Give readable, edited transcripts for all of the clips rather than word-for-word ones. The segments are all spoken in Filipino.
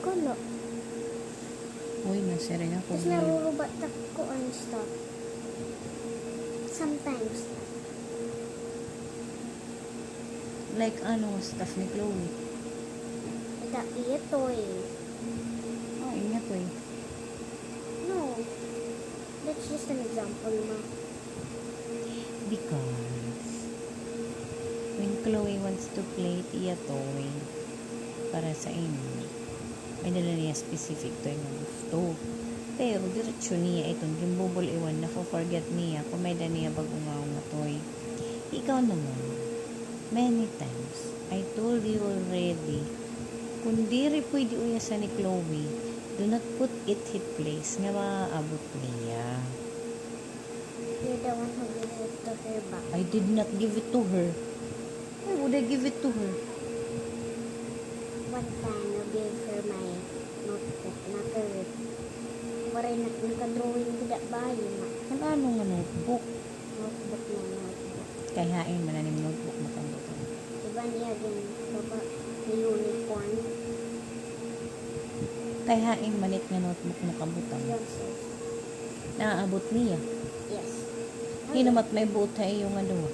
ko, no? Uy, nasira nga ko. Tapos narurubat ako ang stuff. Sometimes. Like ano, stuff ni Chloe. Ito eh. Oh, ingat to eh. No. That's just an example, ma. Because when Chloe wants to play Tia Toy para sa inyo, may dala niya specific toy na gusto. Pero diretsyo niya itong gimbubol iwan na forget niya kung may dala niya bagong nga toy. Ikaw naman, many times, I told you already, kung diri pwede uyasan ni Chloe, do not put it hit place nga maaabot niya. You're the one who gives it to her back. I did not give it to her. Why would I give it to her? What time you gave her my notebook na curve? Waray na nagka-drawing ko bayi, ma. Ano nga notebook? Notebook na notebook. Kay hain man na notebook na pangbutan. Diba niya din, baba, ni unicorn. Kay hain manit nga notebook na kabutan. Yun, sis. Naaabot niya. Yes. Hinamat may buot sa iyo nga duwa.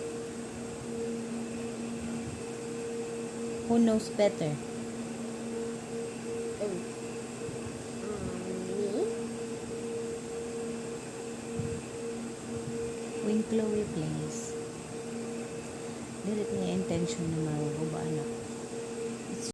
Who knows better? Me? When Chloe plays, dirit niya intention na maruba anak.